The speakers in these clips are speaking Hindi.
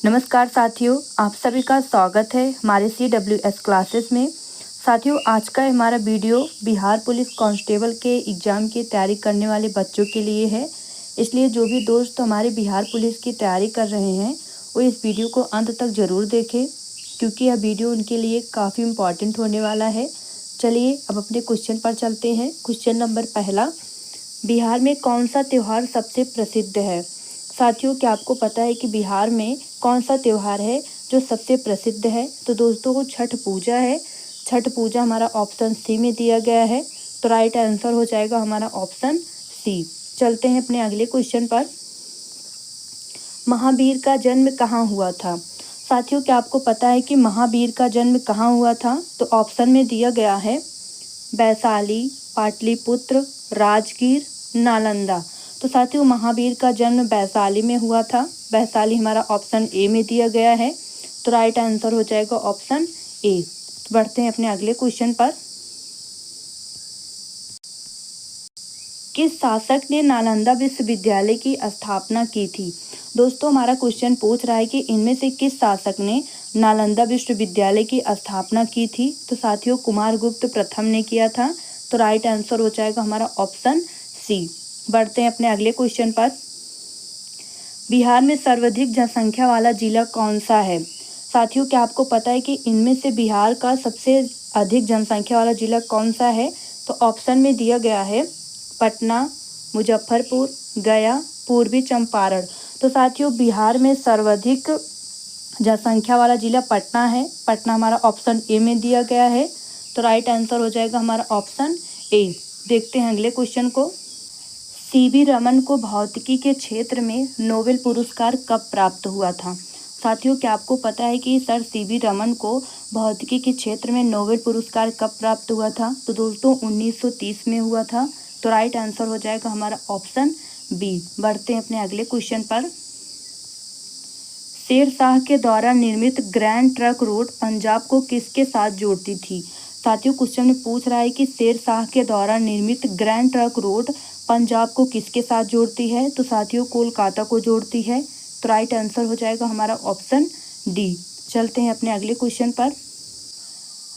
नमस्कार साथियों, आप सभी का स्वागत है हमारे CWS क्लासेस में। साथियों, आज का हमारा वीडियो बिहार पुलिस कांस्टेबल के एग्ज़ाम की तैयारी करने वाले बच्चों के लिए है। इसलिए जो भी दोस्त हमारे बिहार पुलिस की तैयारी कर रहे हैं वो इस वीडियो को अंत तक ज़रूर देखें, क्योंकि यह वीडियो उनके लिए काफ़ी इम्पॉर्टेंट होने वाला है। चलिए अब अपने क्वेश्चन पर चलते हैं। क्वेश्चन नंबर पहला, बिहार में कौन सा त्यौहार सबसे प्रसिद्ध है? साथियों, क्या आपको पता है कि बिहार में कौन सा त्यौहार है जो सबसे प्रसिद्ध है? तो दोस्तों, वो छठ पूजा है। छठ पूजा हमारा ऑप्शन सी में दिया गया है, तो राइट आंसर हो जाएगा हमारा ऑप्शन सी। चलते हैं अपने अगले क्वेश्चन पर। महावीर का जन्म कहाँ हुआ था? साथियों, क्या आपको पता है कि महावीर का जन्म कहाँ हुआ था? तो ऑप्शन में दिया गया है वैशाली, पाटलिपुत्र, राजगीर, नालंदा। तो साथियों, महावीर का जन्म वैशाली में हुआ था। वैशाली हमारा ऑप्शन ए में दिया गया है, तो राइट आंसर हो जाएगा ऑप्शन ए। तो बढ़ते हैं अपने अगले क्वेश्चन पर। किस शासक ने नालंदा विश्वविद्यालय की स्थापना की थी? दोस्तों, हमारा क्वेश्चन पूछ रहा है कि इनमें से किस शासक ने नालंदा विश्वविद्यालय की स्थापना की थी? तो साथियों, कुमारगुप्त प्रथम ने किया था, तो राइट आंसर हो जाएगा हमारा ऑप्शन सी। बढ़ते हैं अपने अगले क्वेश्चन पर। बिहार में सर्वाधिक जनसंख्या वाला जिला कौन सा है? साथियों, क्या आपको पता है कि इनमें से बिहार का सबसे अधिक जनसंख्या वाला जिला कौन सा है? तो ऑप्शन में दिया गया है पटना, मुजफ्फरपुर, गया, पूर्वी चंपारण। तो साथियों, बिहार में सर्वाधिक जनसंख्या वाला जिला पटना है। पटना हमारा ऑप्शन ए में दिया गया है, तो राइट आंसर हो जाएगा हमारा ऑप्शन ए। देखते हैं अगले क्वेश्चन को। CB रमन को भौतिकी के क्षेत्र में नोबेल पुरस्कार कब प्राप्त हुआ था? साथियों, क्या आपको पता है कि सर CB रमन को भौतिकी के क्षेत्र में नोबेल पुरस्कार कब प्राप्त हुआ था? तो दोस्तों, 1930 में हुआ था, तो राइट आंसर हो जाएगा हमारा ऑप्शन बी। बढ़ते हैं अपने अगले क्वेश्चन पर। शेरशाह के द्वारा निर्मित ग्रैंड ट्रंक रोड पंजाब को किसके साथ जोड़ती थी? साथियों, क्वेश्चन में पूछ रहा है कि शेरशाह के द्वारा निर्मित ग्रैंड ट्रंक रोड पंजाब को किसके साथ जोड़ती है? तो साथियों, कोलकाता को जोड़ती है, तो राइट आंसर हो जाएगा हमारा ऑप्शन डी। चलते हैं अपने अगले क्वेश्चन पर।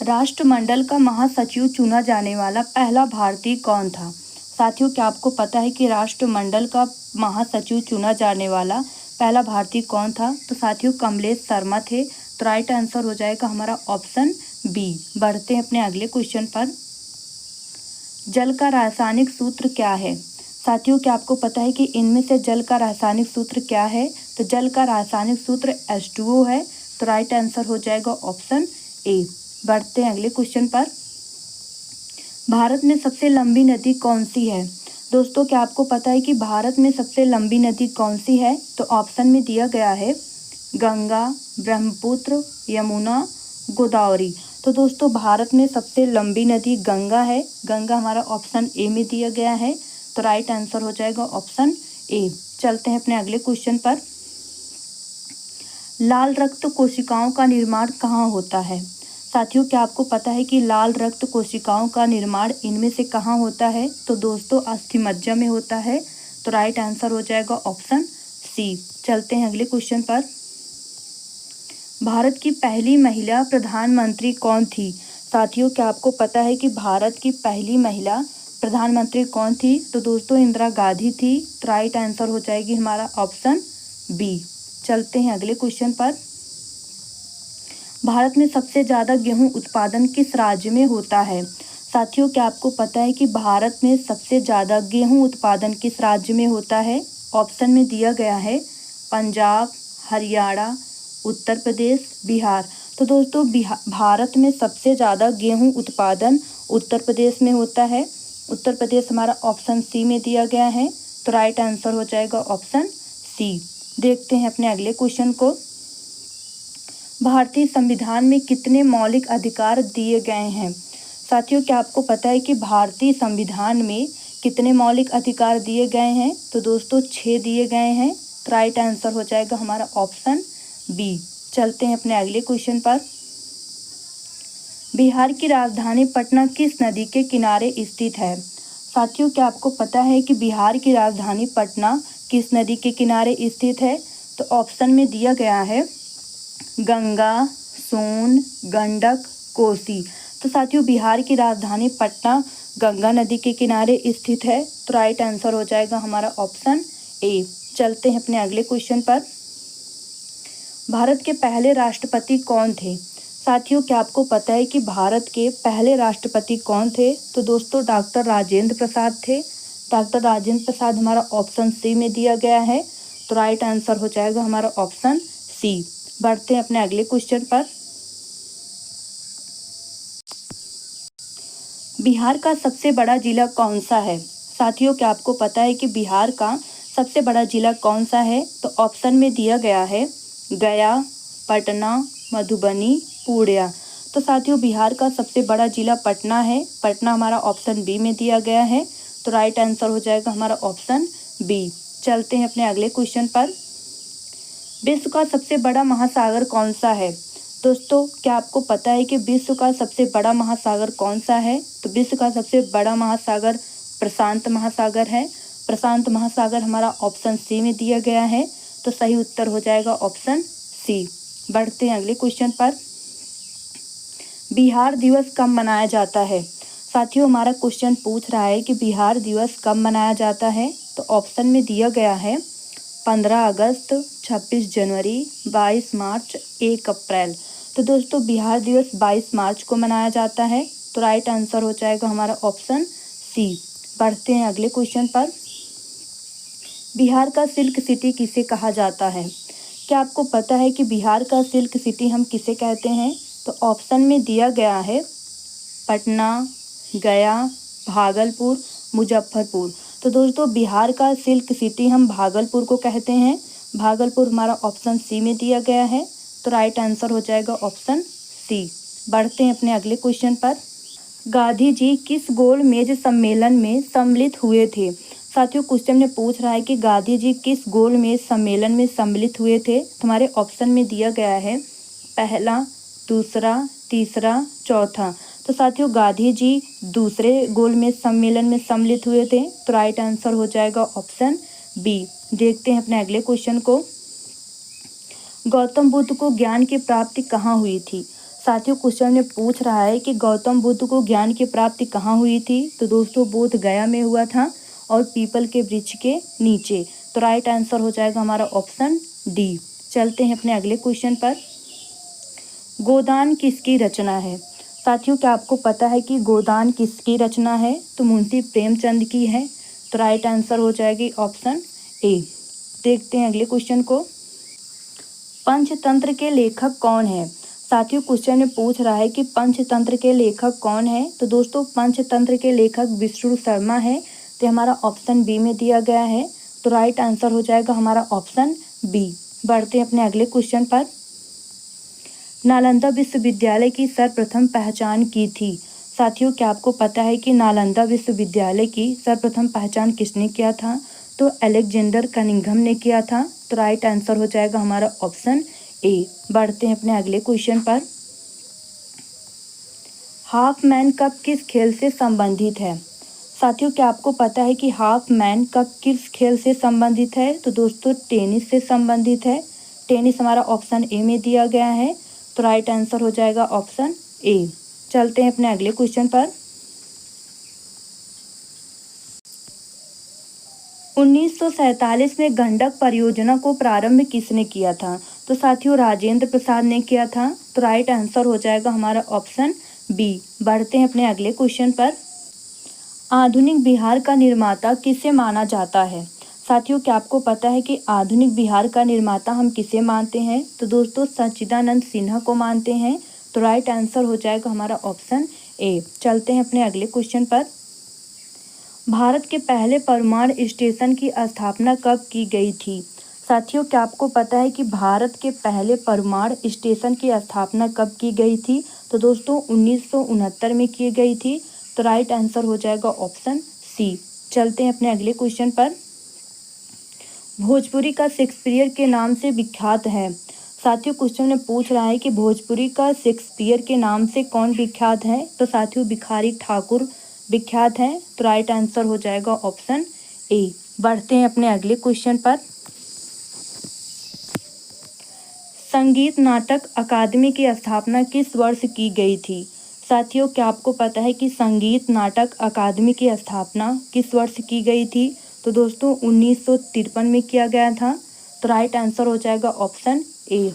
राष्ट्रमंडल का महासचिव चुना जाने वाला पहला भारतीय कौन था? साथियों, क्या आपको पता है कि राष्ट्रमंडल का महासचिव चुना जाने वाला पहला भारतीय कौन था? तो साथियों, कमलेश शर्मा थे, तो राइट आंसर हो जाएगा हमारा ऑप्शन बी। बढ़ते हैं अपने अगले क्वेश्चन पर। जल का रासायनिक सूत्र क्या है? साथियों, क्या आपको पता है कि इनमें से जल का रासायनिक सूत्र क्या है? तो जल का रासायनिक सूत्र H2O है, तो राइट आंसर हो जाएगा ऑप्शन ए। बढ़ते हैं अगले क्वेश्चन पर। भारत में सबसे लंबी नदी कौन सी है? दोस्तों, क्या आपको पता है कि भारत में सबसे लंबी नदी कौन सी है? तो ऑप्शन में दिया गया है गंगा, ब्रह्मपुत्र, यमुना, गोदावरी। तो दोस्तों, भारत में सबसे लंबी नदी गंगा है। गंगा हमारा ऑप्शन ए में दिया गया है, तो राइट आंसर हो जाएगा ऑप्शन ए। चलते हैं अपने अगले क्वेश्चन पर। लाल रक्त कोशिकाओं का निर्माण कहाँ होता है? साथियों, क्या आपको पता है कि लाल रक्त कोशिकाओं का निर्माण इनमें से कहाँ होता है? तो दोस्तों, अस्थिमज्जा में होता है, तो राइट आंसर हो जाएगा ऑप्शन सी। चलते हैं अगले क्वेश्चन पर। भारत की पहली महिला प्रधानमंत्री कौन थी? साथियों, क्या आपको पता है कि भारत की पहली महिला प्रधानमंत्री कौन थी? तो दोस्तों, इंदिरा गांधी थी, तो राइट आंसर हो जाएगी हमारा ऑप्शन बी। चलते हैं अगले क्वेश्चन पर। भारत में सबसे ज़्यादा गेहूं उत्पादन किस राज्य में होता है? साथियों, क्या आपको पता है कि भारत में सबसे ज़्यादा गेहूं उत्पादन किस राज्य में होता है? ऑप्शन में दिया गया है पंजाब, हरियाणा, उत्तर प्रदेश, बिहार। तो दोस्तों, भारत में सबसे ज़्यादा गेहूं उत्पादन उत्तर प्रदेश में होता है। उत्तर प्रदेश हमारा ऑप्शन सी में दिया गया है, तो राइट आंसर हो जाएगा ऑप्शन सी। देखते हैं अपने अगले क्वेश्चन को। भारतीय संविधान में कितने मौलिक अधिकार दिए गए हैं? साथियों, क्या आपको पता है कि भारतीय संविधान में कितने मौलिक अधिकार दिए गए हैं? तो दोस्तों, 6 दिए गए हैं, तो राइट आंसर हो जाएगा हमारा ऑप्शन बी। चलते हैं अपने अगले क्वेश्चन पर। बिहार की राजधानी पटना किस नदी के किनारे स्थित है? साथियों, क्या आपको पता है कि बिहार की राजधानी पटना किस नदी के किनारे स्थित है? तो ऑप्शन में दिया गया है गंगा, सोन, गंडक, कोसी। तो साथियों बिहार की राजधानी पटना गंगा नदी के किनारे स्थित है। तो राइट आंसर हो जाएगा हमारा ऑप्शन ए। चलते हैं अपने अगले क्वेश्चन पर। भारत के पहले राष्ट्रपति कौन थे? साथियों क्या आपको पता है कि भारत के पहले राष्ट्रपति कौन थे? तो दोस्तों डॉक्टर राजेंद्र प्रसाद थे। डॉक्टर राजेंद्र प्रसाद हमारा ऑप्शन सी में दिया गया है। तो राइट आंसर हो जाएगा हमारा ऑप्शन सी। बढ़ते हैं अपने अगले क्वेश्चन पर। बिहार का सबसे बड़ा जिला कौन सा है? साथियों क्या आपको पता है कि बिहार का सबसे बड़ा जिला कौन सा है? तो ऑप्शन में दिया गया है गया, पटना, मधुबनी, पूर्णिया। तो साथियों बिहार का सबसे बड़ा जिला पटना है। पटना हमारा ऑप्शन बी में दिया गया है। तो राइट आंसर हो जाएगा हमारा ऑप्शन बी। चलते हैं अपने अगले क्वेश्चन पर। विश्व का सबसे बड़ा महासागर कौन सा है? दोस्तों क्या आपको पता है कि विश्व का सबसे बड़ा महासागर कौन सा है? तो विश्व का सबसे बड़ा महासागर प्रशांत महासागर है। प्रशांत महासागर हमारा ऑप्शन सी में दिया गया है। तो सही उत्तर हो जाएगा ऑप्शन सी। बढ़ते हैं अगले क्वेश्चन पर। बिहार दिवस कब मनाया जाता है? साथियों हमारा क्वेश्चन पूछ रहा है कि बिहार दिवस कब मनाया जाता है। तो ऑप्शन में दिया गया है 15 अगस्त, 26 जनवरी, 22 मार्च, 1 अप्रैल। तो दोस्तों बिहार दिवस 22 मार्च को मनाया जाता है। तो राइट आंसर हो जाएगा हमारा ऑप्शन सी। बढ़ते हैं अगले क्वेश्चन पर। बिहार का सिल्क सिटी किसे कहा जाता है? क्या आपको पता है कि बिहार का सिल्क सिटी हम किसे कहते हैं? तो ऑप्शन में दिया गया है पटना, गया, भागलपुर, मुजफ्फरपुर। तो दोस्तों बिहार का सिल्क सिटी हम भागलपुर को कहते हैं। भागलपुर हमारा ऑप्शन सी में दिया गया है। तो राइट आंसर हो जाएगा ऑप्शन सी। बढ़ते हैं अपने अगले क्वेश्चन पर। गांधी जी किस गोल मेज सम्मेलन में सम्मिलित हुए थे? साथियों क्वेश्चन में पूछ रहा है कि गांधी जी किस गोल मेज सम्मेलन में सम्मिलित हुए थे। हमारे ऑप्शन में दिया गया है पहला, दूसरा, तीसरा, चौथा। तो साथियों गांधी जी दूसरे गोल मेज सम्मेलन में सम्मिलित हुए थे। तो राइट आंसर हो जाएगा ऑप्शन बी। देखते हैं अपने अगले क्वेश्चन को। गौतम बुद्ध को ज्ञान की प्राप्ति कहाँ हुई थी? साथियों क्वेश्चन में पूछ रहा है कि गौतम बुद्ध को ज्ञान की प्राप्ति कहाँ हुई थी। तो दोस्तों बोध गया में हुआ था और पीपल के वृक्ष के नीचे। तो राइट आंसर हो जाएगा हमारा ऑप्शन डी। चलते हैं अपने अगले क्वेश्चन पर। गोदान किसकी रचना है? साथियों क्या आपको पता है कि गोदान किसकी रचना है? तो मुंशी प्रेमचंद की है। तो राइट आंसर हो जाएगी ऑप्शन ए। देखते हैं अगले क्वेश्चन को। पंचतंत्र के लेखक कौन है? साथियों क्वेश्चन में पूछ रहा है कि पंचतंत्र के लेखक कौन है। तो दोस्तों पंचतंत्र के लेखक विष्णु शर्मा है। तो हमारा ऑप्शन बी में दिया गया है। तो राइट आंसर हो जाएगा हमारा ऑप्शन बी। बढ़ते हैं अपने अगले क्वेश्चन पर। नालंदा विश्वविद्यालय की सर्वप्रथम पहचान की थी। साथियों क्या आपको पता है कि नालंदा विश्वविद्यालय की सर्वप्रथम पहचान किसने किया था? तो अलेक्जेंडर कनिंघम ने किया था। तो राइट आंसर हो जाएगा हमारा ऑप्शन ए। बढ़ते हैं अपने अगले क्वेश्चन पर। हाफ मैन कप किस खेल से संबंधित है? साथियों क्या आपको पता है कि हाफ मैन कप किस खेल से संबंधित है? तो दोस्तों टेनिस से संबंधित है। टेनिस हमारा ऑप्शन ए में दिया गया है। तो राइट आंसर हो जाएगा ऑप्शन ए। चलते हैं अपने अगले क्वेश्चन पर। 1947 में गंडक परियोजना को प्रारंभ किसने किया था? तो साथियों राजेंद्र प्रसाद ने किया था। तो राइट आंसर हो जाएगा हमारा ऑप्शन बी। बढ़ते हैं अपने अगले क्वेश्चन पर। आधुनिक बिहार का निर्माता किसे माना जाता है? साथियों क्या आपको पता है कि आधुनिक बिहार का निर्माता हम किसे मानते हैं? तो दोस्तों सच्चिदानंद सिन्हा को मानते हैं। तो राइट आंसर हो जाएगा हमारा ऑप्शन ए। चलते हैं अपने अगले क्वेश्चन पर। भारत के पहले परमाणु स्टेशन की स्थापना कब की गई थी? साथियों क्या आपको पता है कि भारत के पहले परमाणु स्टेशन की स्थापना कब की गई थी? तो दोस्तों 1969 में की गई थी। तो राइट आंसर हो जाएगा ऑप्शन सी। चलते हैं अपने अगले क्वेश्चन पर। भोजपुरी का शेक्सपियर के नाम से विख्यात है। साथियों क्वेश्चन में पूछ रहा है कि भोजपुरी का शेक्सपियर के नाम से कौन विख्यात है? तो साथियों भिखारी ठाकुर विख्यात हैं। तो राइट आंसर हो जाएगा ऑप्शन ए। बढ़ते हैं अपने अगले क्वेश्चन पर। संगीत नाटक अकादमी की स्थापना किस वर्ष की गई थी? साथियों, क्या आपको पता है कि संगीत नाटक अकादमी की स्थापना किस वर्ष की गई थी? तो दोस्तों 1953 में किया गया था। तो राइट आंसर हो जाएगा ऑप्शन ए।